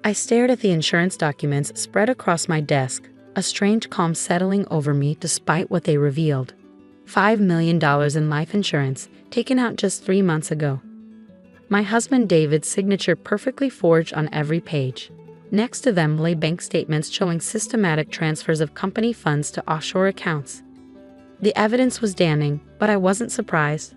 I stared at the insurance documents spread across my desk, a strange calm settling over me despite what they revealed. $5 million in life insurance, taken out just 3 months ago. My husband David's signature perfectly forged on every page. Next to them lay bank statements showing systematic transfers of company funds to offshore accounts. The evidence was damning, but I wasn't surprised.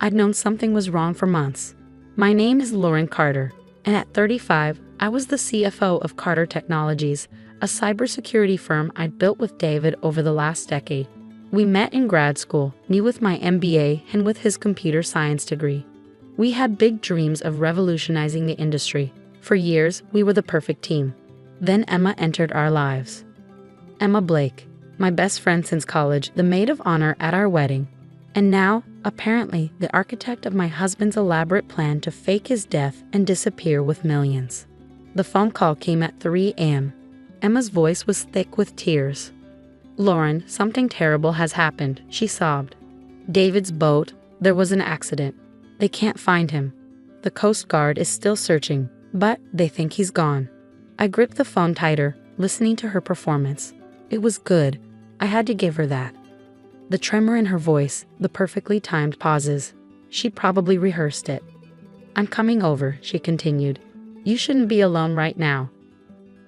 I'd known something was wrong for months. My name is Lauren Carter, and at 35, I was the CFO of Carter Technologies, a cybersecurity firm I'd built with David over the last decade. We met in grad school, me with my MBA and with his computer science degree. We had big dreams of revolutionizing the industry. For years, we were the perfect team. Then Emma entered our lives. Emma Blake, my best friend since college, the maid of honor at our wedding. And now, apparently, the architect of my husband's elaborate plan to fake his death and disappear with millions. The phone call came at 3 a.m. Emma's voice was thick with tears. "Lauren, something terrible has happened," she sobbed. "David's boat, there was an accident. They can't find him. The Coast Guard is still searching, but they think he's gone." I gripped the phone tighter, listening to her performance. It was good. I had to give her that. The tremor in her voice, the perfectly timed pauses. She probably rehearsed it. "I'm coming over," she continued. "You shouldn't be alone right now."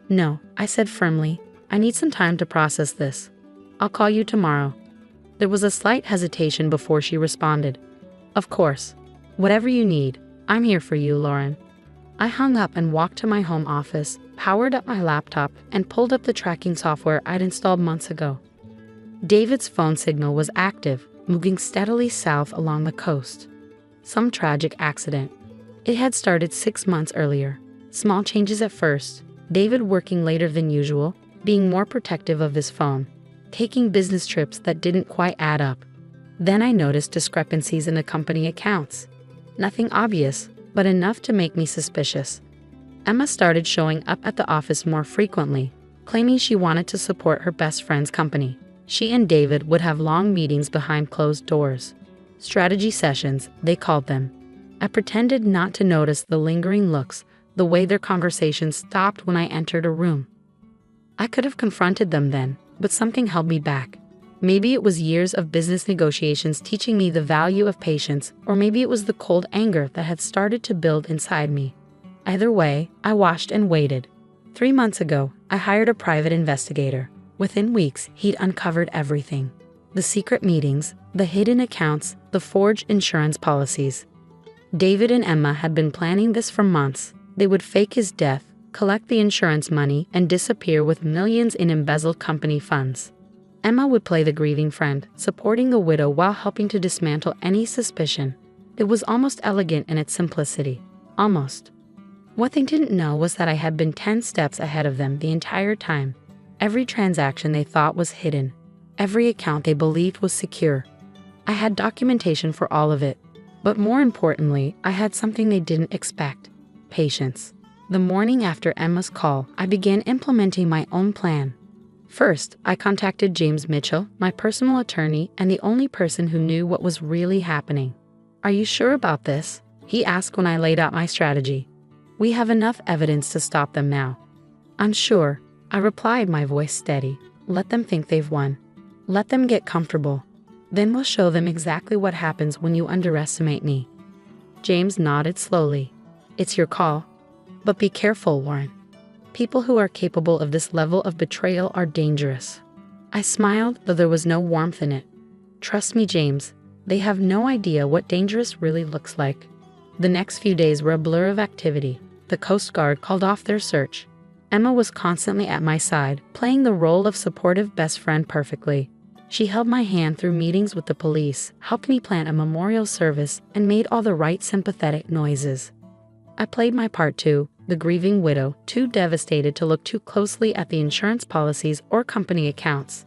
"No," I said firmly. "I need some time to process this. I'll call you tomorrow." There was a slight hesitation before she responded. "Of course. Whatever you need, I'm here for you, Lauren." I hung up and walked to my home office, powered up my laptop, and pulled up the tracking software I'd installed months ago. David's phone signal was active, moving steadily south along the coast. Some tragic accident. It had started 6 months earlier. Small changes at first. David working later than usual, being more protective of his phone, taking business trips that didn't quite add up. Then I noticed discrepancies in the company accounts. Nothing obvious, but enough to make me suspicious. Emma started showing up at the office more frequently, claiming she wanted to support her best friend's company. She and David would have long meetings behind closed doors. Strategy sessions, they called them. I pretended not to notice the lingering looks, the way their conversations stopped when I entered a room. I could have confronted them then, but something held me back. Maybe it was years of business negotiations teaching me the value of patience, or maybe it was the cold anger that had started to build inside me. Either way, I watched and waited. 3 months ago, I hired a private investigator. Within weeks, he'd uncovered everything. The secret meetings, the hidden accounts, the forged insurance policies. David and Emma had been planning this for months. They would fake his death, collect the insurance money, and disappear with millions in embezzled company funds. Emma would play the grieving friend, supporting the widow while helping to dismantle any suspicion. It was almost elegant in its simplicity. Almost. What they didn't know was that I had been 10 steps ahead of them the entire time. Every transaction they thought was hidden. Every account they believed was secure. I had documentation for all of it. But more importantly, I had something they didn't expect. Patience. The morning after Emma's call, I began implementing my own plan. First, I contacted James Mitchell, my personal attorney and the only person who knew what was really happening. "Are you sure about this?" he asked when I laid out my strategy. "We have enough evidence to stop them now." "I'm sure," I replied, my voice steady. "Let them think they've won. Let them get comfortable. Then we'll show them exactly what happens when you underestimate me." James nodded slowly. "It's your call. But be careful, Warren. People who are capable of this level of betrayal are dangerous." I smiled, though there was no warmth in it. "Trust me, James. They have no idea what dangerous really looks like." The next few days were a blur of activity. The Coast Guard called off their search. Emma was constantly at my side, playing the role of supportive best friend perfectly. She held my hand through meetings with the police, helped me plan a memorial service, and made all the right sympathetic noises. I played my part too, the grieving widow, too devastated to look too closely at the insurance policies or company accounts.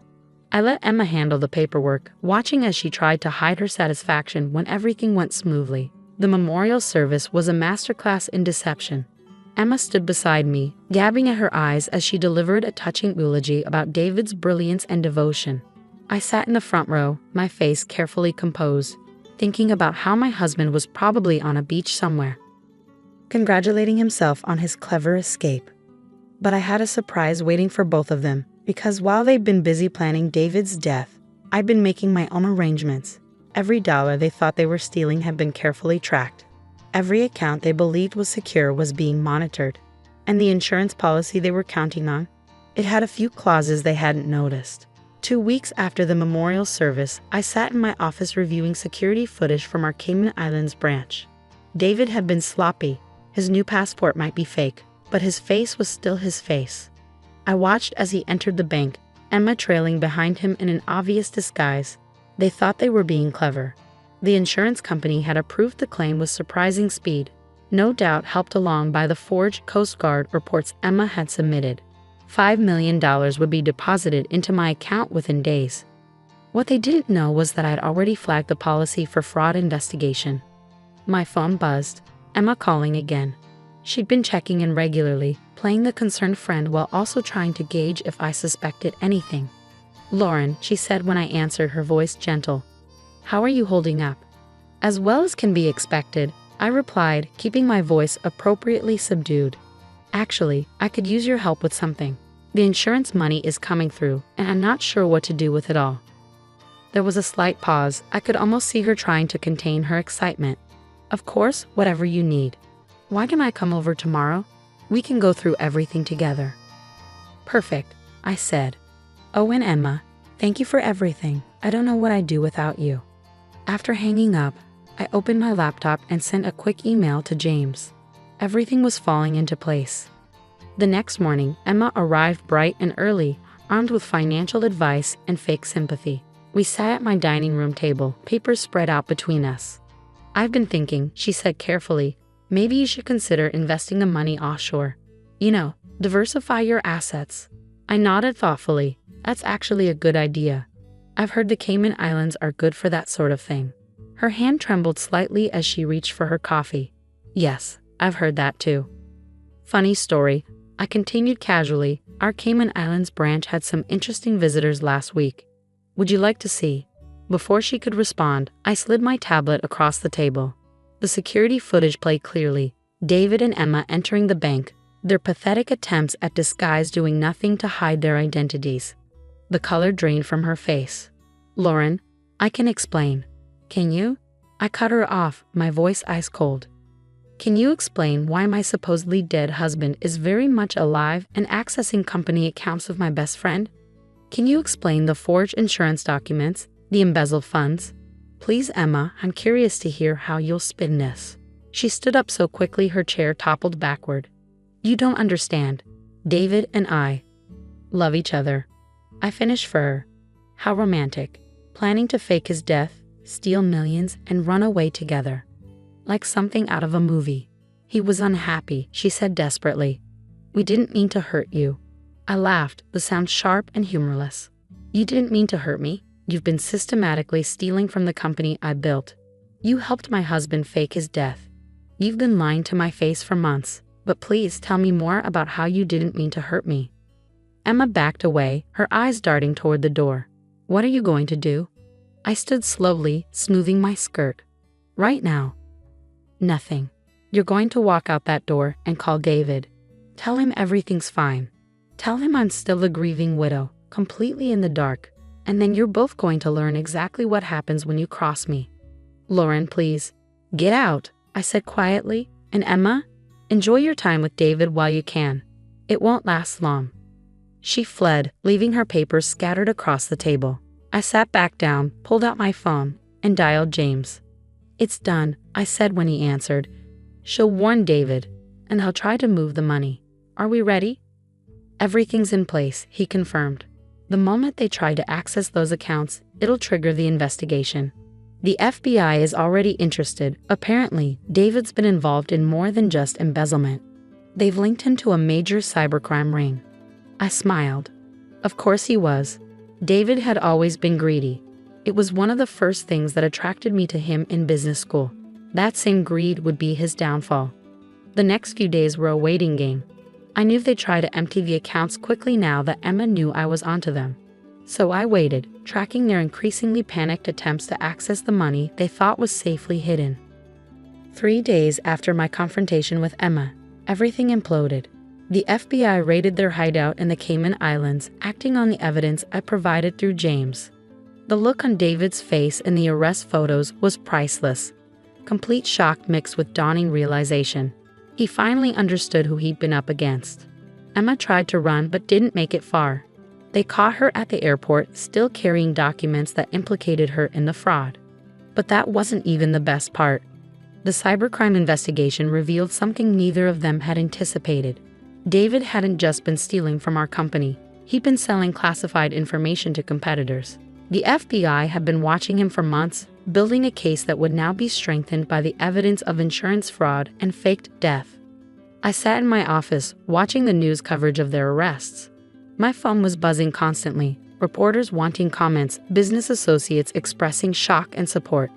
I let Emma handle the paperwork, watching as she tried to hide her satisfaction when everything went smoothly. The memorial service was a masterclass in deception. Emma stood beside me, dabbing at her eyes as she delivered a touching eulogy about David's brilliance and devotion. I sat in the front row, my face carefully composed, thinking about how my husband was probably on a beach somewhere. congratulating himself on his clever escape. But I had a surprise waiting for both of them, because while they'd been busy planning David's death, I'd been making my own arrangements. Every dollar they thought they were stealing had been carefully tracked. Every account they believed was secure was being monitored. And the insurance policy they were counting on, it had a few clauses they hadn't noticed. 2 weeks after the memorial service, I sat in my office reviewing security footage from our Cayman Islands branch. David had been sloppy. His new passport might be fake, but his face was still his face. I watched as he entered the bank, Emma trailing behind him in an obvious disguise. They thought they were being clever. The insurance company had approved the claim with surprising speed, no doubt helped along by the forged Coast Guard reports Emma had submitted. $5 million would be deposited into my account within days. What they didn't know was that I'd already flagged the policy for fraud investigation. My phone buzzed, Emma calling again. She'd been checking in regularly, playing the concerned friend while also trying to gauge if I suspected anything. "Lauren," she said when I answered, her voice gentle. "How are you holding up?" "As well as can be expected," I replied, keeping my voice appropriately subdued. "Actually, I could use your help with something. The insurance money is coming through, and I'm not sure what to do with it all." There was a slight pause. I could almost see her trying to contain her excitement. "Of course, whatever you need. Why don't I come over tomorrow? We can go through everything together." "Perfect," I said. "Oh, and Emma, thank you for everything. I don't know what I'd do without you." After hanging up, I opened my laptop and sent a quick email to James. Everything was falling into place. The next morning, Emma arrived bright and early, armed with financial advice and fake sympathy. We sat at my dining room table, papers spread out between us. "I've been thinking," she said carefully, "maybe you should consider investing the money offshore. You know, diversify your assets." I nodded thoughtfully. "That's actually a good idea. I've heard the Cayman Islands are good for that sort of thing." Her hand trembled slightly as she reached for her coffee. "Yes, I've heard that too." "Funny story," I continued casually, "our Cayman Islands branch had some interesting visitors last week. Would you like to see?" Before she could respond, I slid my tablet across the table. The security footage played clearly. David and Emma entering the bank, their pathetic attempts at disguise doing nothing to hide their identities. The color drained from her face. "Lauren, I can explain." "Can you?" I cut her off, my voice ice cold. "Can you explain why my supposedly dead husband is very much alive and accessing company accounts of my best friend? Can you explain the forged insurance documents, the embezzled funds? Please, Emma, I'm curious to hear how you'll spin this." She stood up so quickly her chair toppled backward. "You don't understand. David and I love each other." I finished for her. "How romantic. Planning to fake his death, steal millions, and run away together. Like something out of a movie." "He was unhappy," she said desperately. "We didn't mean to hurt you." I laughed, the sound sharp and humorless. "You didn't mean to hurt me. You've been systematically stealing from the company I built. You helped my husband fake his death. You've been lying to my face for months, but please tell me more about how you didn't mean to hurt me." Emma backed away, her eyes darting toward the door. "What are you going to do?" I stood slowly, smoothing my skirt. "Right now." "Nothing. You're going to walk out that door and call David. Tell him everything's fine. Tell him I'm still the grieving widow, completely in the dark, and then you're both going to learn exactly what happens when you cross me." "Lauren, please. Get out," I said quietly, "and Emma, enjoy your time with David while you can. It won't last long." She fled, leaving her papers scattered across the table. I sat back down, pulled out my phone, and dialed James. "It's done," I said when he answered. "She'll warn David, and he'll try to move the money. Are we ready?" "Everything's in place," he confirmed. "The moment they try to access those accounts, it'll trigger the investigation. The FBI is already interested. Apparently, David's been involved in more than just embezzlement. They've linked him to a major cybercrime ring." I smiled. Of course he was. David had always been greedy. It was one of the first things that attracted me to him in business school. That same greed would be his downfall. The next few days were a waiting game. I knew they'd try to empty the accounts quickly now that Emma knew I was onto them. So I waited, tracking their increasingly panicked attempts to access the money they thought was safely hidden. 3 days after my confrontation with Emma, everything imploded. The FBI raided their hideout in the Cayman Islands, acting on the evidence I provided through James. The look on David's face in the arrest photos was priceless. Complete shock mixed with dawning realization. He finally understood who he'd been up against. Emma tried to run but didn't make it far. They caught her at the airport, still carrying documents that implicated her in the fraud. But that wasn't even the best part. The cybercrime investigation revealed something neither of them had anticipated. David hadn't just been stealing from our company. He'd been selling classified information to competitors. The FBI had been watching him for months, building a case that would now be strengthened by the evidence of insurance fraud and faked death. I sat in my office, watching the news coverage of their arrests. My phone was buzzing constantly, reporters wanting comments, business associates expressing shock and support.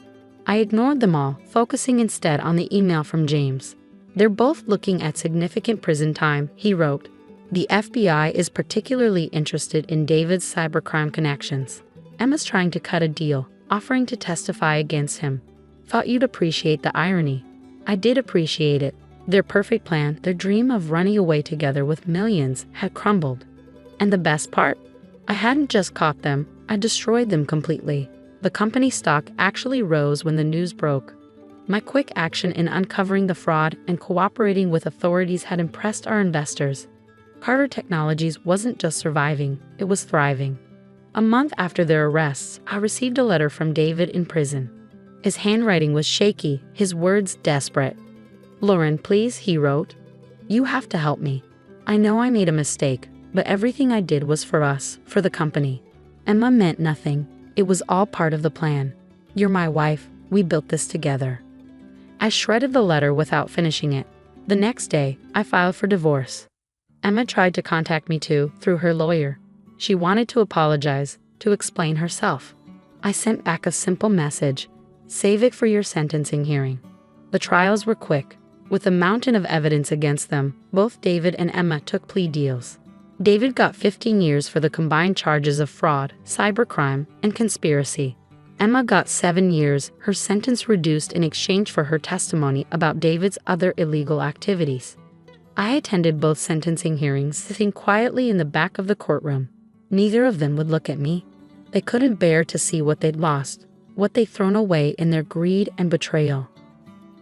I ignored them all, focusing instead on the email from James. "They're both looking at significant prison time," he wrote. "The FBI is particularly interested in David's cybercrime connections. Emma's trying to cut a deal, offering to testify against him. Thought you'd appreciate the irony." I did appreciate it. Their perfect plan, their dream of running away together with millions, had crumbled. And the best part? I hadn't just caught them, I destroyed them completely. The company stock actually rose when the news broke. My quick action in uncovering the fraud and cooperating with authorities had impressed our investors. Carter Technologies wasn't just surviving, it was thriving. A month after their arrests, I received a letter from David in prison. His handwriting was shaky, his words desperate. "Lauren, please," he wrote. "You have to help me. I know I made a mistake, but everything I did was for us, for the company. Emma meant nothing. It was all part of the plan. You're my wife, we built this together." I shredded the letter without finishing it. The next day, I filed for divorce. Emma tried to contact me too, through her lawyer. She wanted to apologize, to explain herself. I sent back a simple message: "Save it for your sentencing hearing." The trials were quick. With a mountain of evidence against them, both David and Emma took plea deals. David got 15 years for the combined charges of fraud, cybercrime, and conspiracy. Emma got 7 years, her sentence reduced in exchange for her testimony about David's other illegal activities. I attended both sentencing hearings, sitting quietly in the back of the courtroom. Neither of them would look at me. They couldn't bear to see what they'd lost, what they'd thrown away in their greed and betrayal.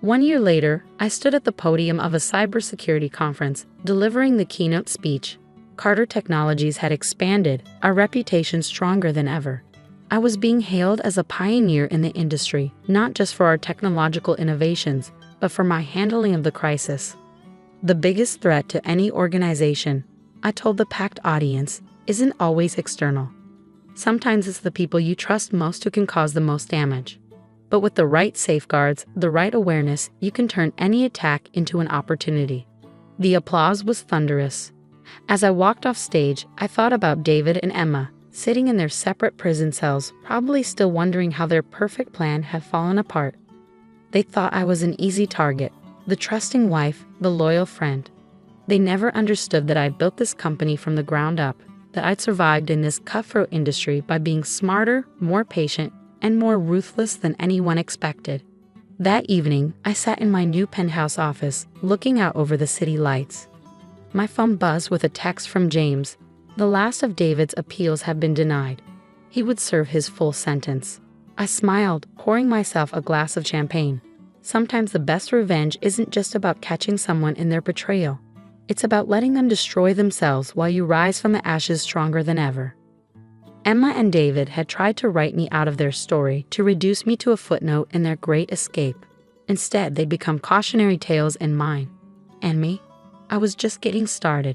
1 year later, I stood at the podium of a cybersecurity conference, delivering the keynote speech. Carter Technologies had expanded, our reputation stronger than ever. I was being hailed as a pioneer in the industry, not just for our technological innovations, but for my handling of the crisis. The biggest threat to any organization, I told the packed audience, isn't always external. Sometimes it's the people you trust most who can cause the most damage. But with the right safeguards, the right awareness, you can turn any attack into an opportunity. The applause was thunderous. As I walked off stage, I thought about David and Emma, sitting in their separate prison cells, probably still wondering how their perfect plan had fallen apart. They thought I was an easy target, the trusting wife, the loyal friend. They never understood that I'd built this company from the ground up, that I'd survived in this cutthroat industry by being smarter, more patient, and more ruthless than anyone expected. That evening, I sat in my new penthouse office, looking out over the city lights. My phone buzzed with a text from James. The last of David's appeals had been denied. He would serve his full sentence. I smiled, pouring myself a glass of champagne. Sometimes the best revenge isn't just about catching someone in their betrayal. It's about letting them destroy themselves while you rise from the ashes stronger than ever. Emma and David had tried to write me out of their story, to reduce me to a footnote in their great escape. Instead, they'd become cautionary tales in mine. And me? I was just getting started.